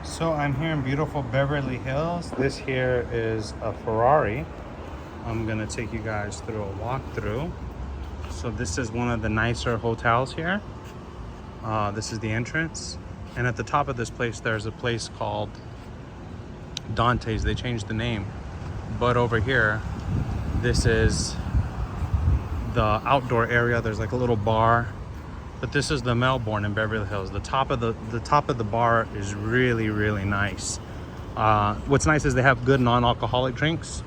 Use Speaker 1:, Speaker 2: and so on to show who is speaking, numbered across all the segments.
Speaker 1: So I'm here in beautiful Beverly Hills. This here is a Ferrari. I'm gonna take you guys through a walkthrough. So this is one of the nicer hotels here. This is the entrance. And at the top of this place, there's a place called Dante's. They changed the name. But over here, this is the outdoor area. There's like a little bar. But this is the Melbourne in Beverly Hills. The top of the bar is really nice. What's nice is they have good non-alcoholic drinks,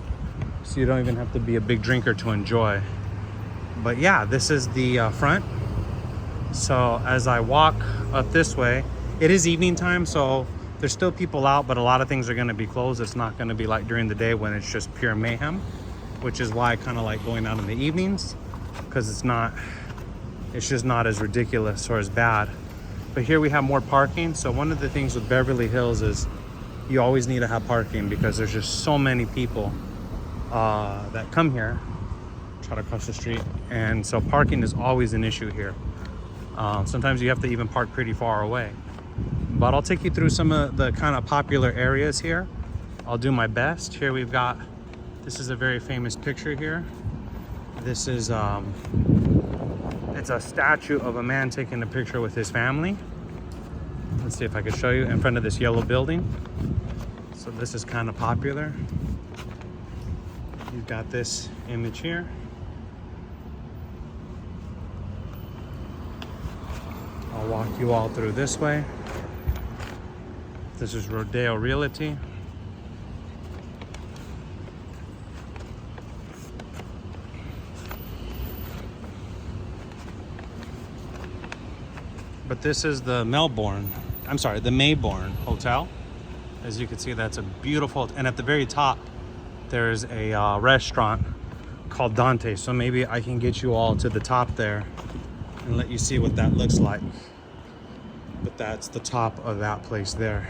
Speaker 1: so you don't even have to be a big drinker to enjoy. But yeah, this is the front. So as I walk up this way, it is evening time, so there's still people out, but a lot of things are going to be closed. It's not going to be like during the day when it's just pure mayhem, which is why I kind of like going out in the evenings, because it's just not as ridiculous or as bad. But here we have more parking. So one of the things with Beverly Hills is you always need to have parking because there's just so many people that come here, try to cross the street. And so parking is always an issue here. Sometimes you have to even park pretty far away. But I'll take you through some of the kind of popular areas here. I'll do my best. Here we've got, this is a very famous picture here. This is, it's a statue of a man taking a picture with his family. Let's see if I can show you in front of this yellow building. So this is kind of popular. You've got this image here. I'll walk you all through this way. This is Rodeo Realty. But this is the Mayborn Hotel. As you can see, that's a beautiful, and at the very top, there's a restaurant called Dante. So maybe I can get you all to the top there and let you see what that looks like. But that's the top of that place there.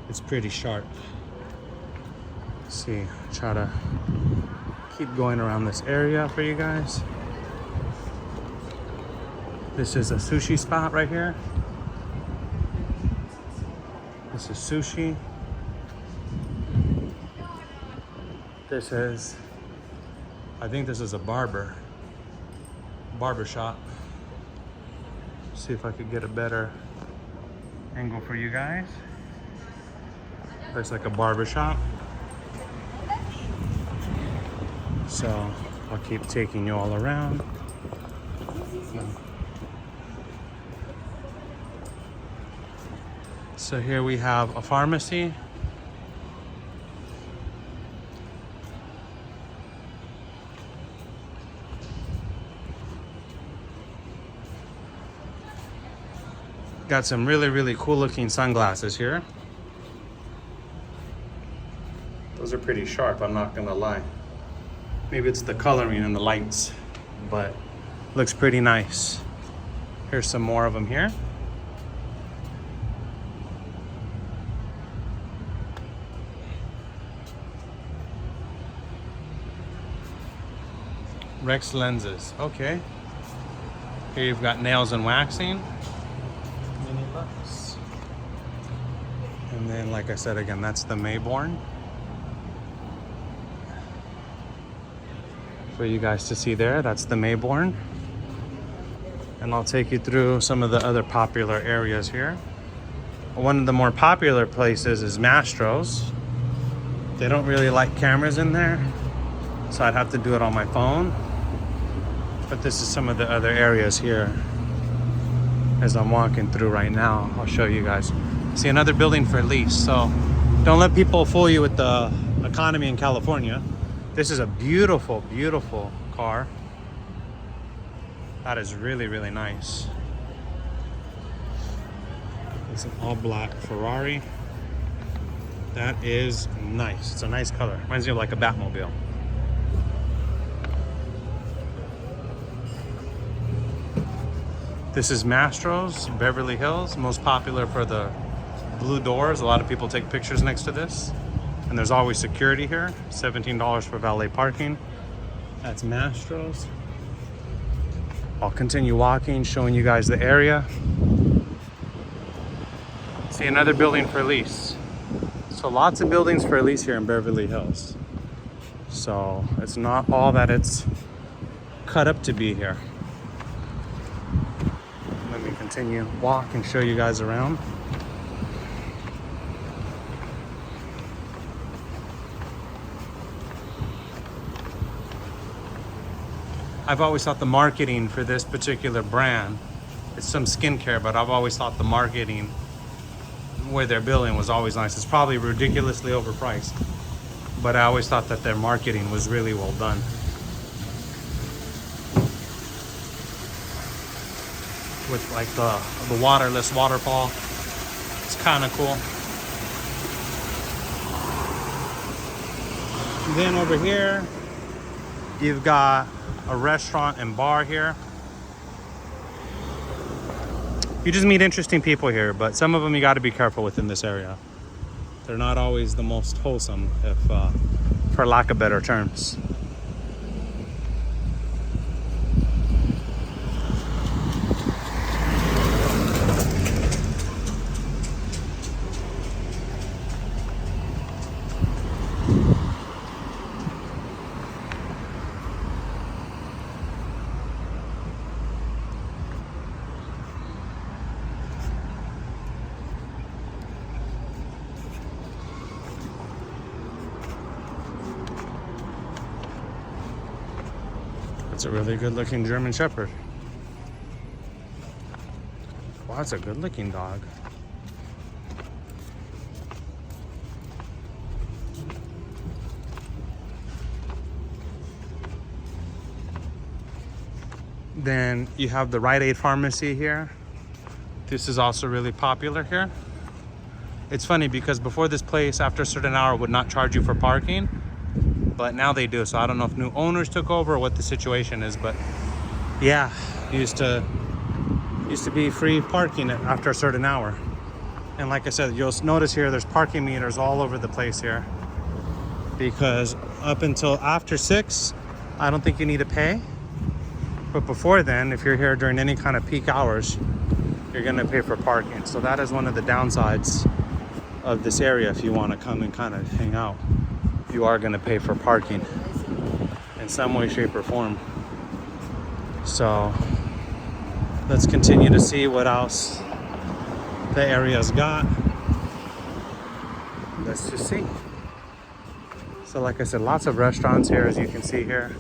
Speaker 1: It's pretty sharp. Let's see, try to keep going around this area for you guys. This is a sushi spot right here. This is sushi. This is, I think this is a barber shop. See if I could get a better angle for you guys. Looks like a barber shop. So I'll keep taking you all around. So here we have a pharmacy. Got some really cool looking sunglasses here. Those are pretty sharp, I'm not gonna lie. Maybe it's the coloring and the lights, but looks pretty nice. Here's some more of them here. Rex lenses, okay. Here you've got nails and waxing. Mini bucks. And then, like I said again, that's the Mayborn. For you guys to see there, that's the Mayborn. And I'll take you through some of the other popular areas here. One of the more popular places is Mastro's. They don't really like cameras in there, so I'd have to do it on my phone. But this is some of the other areas here as I'm walking through right now. I'll show you guys. See, another building for lease. So don't let people fool you with the economy in California. This is a beautiful car. That is really nice. It's an all black Ferrari. That is nice. It's a nice color. Reminds me of like a Batmobile. This is Mastro's, Beverly Hills, most popular for the blue doors. A lot of people take pictures next to this. And there's always security here, $17 for valet parking. That's Mastro's. I'll continue walking, showing you guys the area. See, another building for lease. So lots of buildings for lease here in Beverly Hills. So it's not all that it's cut up to be here. Let me continue walk and show you guys around. I've always thought the marketing for this particular brand, it's some skincare, but I've always thought the marketing where they're billing was always nice. It's probably ridiculously overpriced, but I always thought that their marketing was really well done. With like the waterless waterfall, it's kind of cool. And then over here, you've got a restaurant and bar here. You just meet interesting people here, but some of them you got to be careful with in this area. They're not always the most wholesome, if for lack of better terms. It's a really good looking German Shepherd. Wow, that's a good looking dog. Then you have the Rite Aid pharmacy here. This is also really popular here. It's funny because before this place, after a certain hour, would not charge you for parking. But now they do, so I don't know if new owners took over or what the situation is, but yeah, used to be free parking after a certain hour. And like I said, you'll notice here there's parking meters all over the place here, because up until after 6, I don't think you need to pay. But before then, if you're here during any kind of peak hours, you're gonna pay for parking. So that is one of the downsides of this area. If you want to come and kind of hang out, you are going to pay for parking in some way, shape, or form. So let's continue to see what else the area's got. Let's just see. So like I said, lots of restaurants here, as you can see here.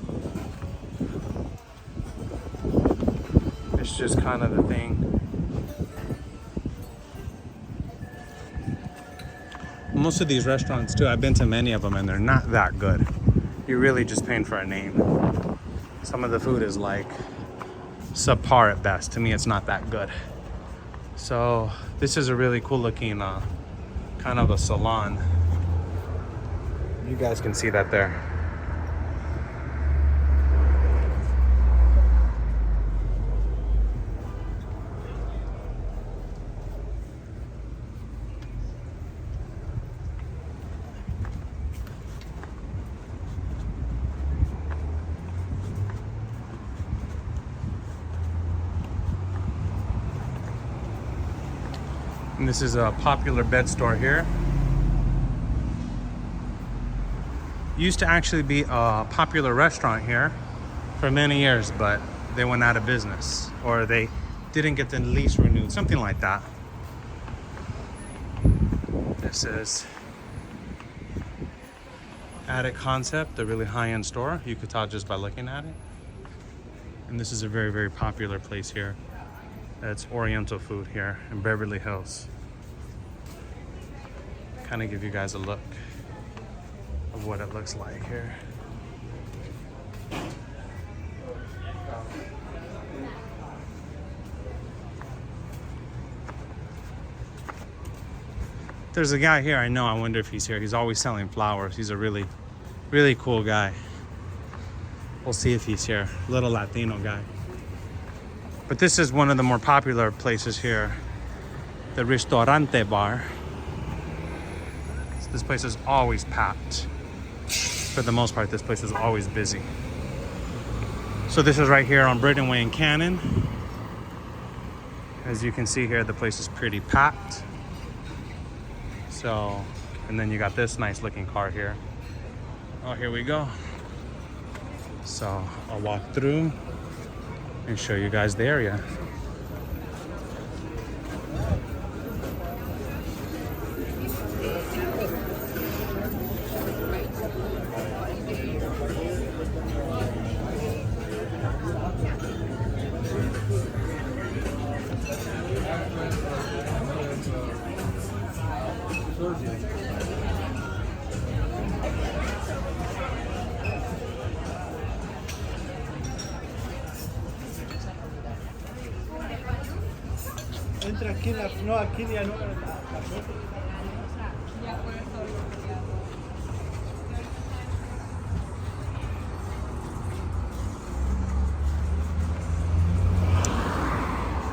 Speaker 1: It's just kind of the thing. Most of these restaurants too, I've been to many of them and they're not that good. You're really just paying for a name. Some of the food is like subpar at best. To me, it's not that good. So this is a really cool looking kind of a salon. You guys can see that there. And this is a popular bed store here. Used to actually be a popular restaurant here for many years, but they went out of business or they didn't get the lease renewed, something like that. This is Attic Concept, a really high-end store. You could tell just by looking at it. And this is a very, very popular place here. It's Oriental food here in Beverly Hills. Kind of give you guys a look of what it looks like here. There's a guy here I know. I wonder if he's here. He's always selling flowers. He's a really, really cool guy. We'll see if he's here. Little Latino guy. But this is one of the more popular places here, the Ristorante Bar. This place is always packed. For the most part, this place is always busy. So this is right here on Britton Way and Cannon. As you can see here, the place is pretty packed. So, and then you got this nice looking car here. Oh, here we go. So I'll walk through and show you guys the area.
Speaker 2: Entra aquí en la, no, aquí ya no.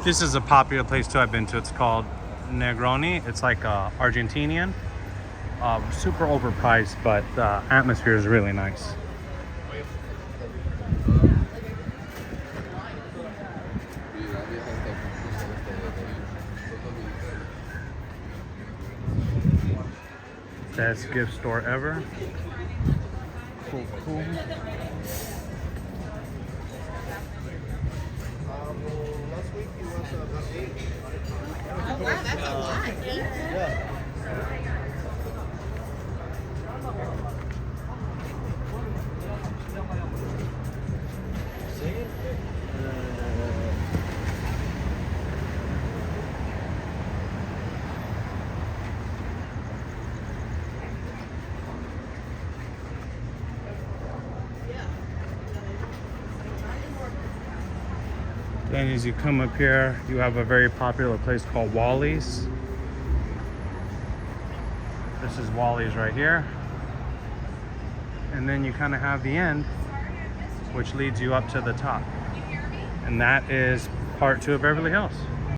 Speaker 1: This is a popular place too I've been to. It's called Negroni. It's like Argentinian. Super overpriced, but the atmosphere is really nice. Best gift store ever. Cool, cool.
Speaker 2: Last week he was about 8.
Speaker 3: Oh wow, that's a lot. 8?
Speaker 2: Yeah.
Speaker 1: Then as you come up here, you have a very popular place called Wally's. This is Wally's right here. And then you kind of have the end, which leads you up to the top. And that is part 2 of Beverly Hills.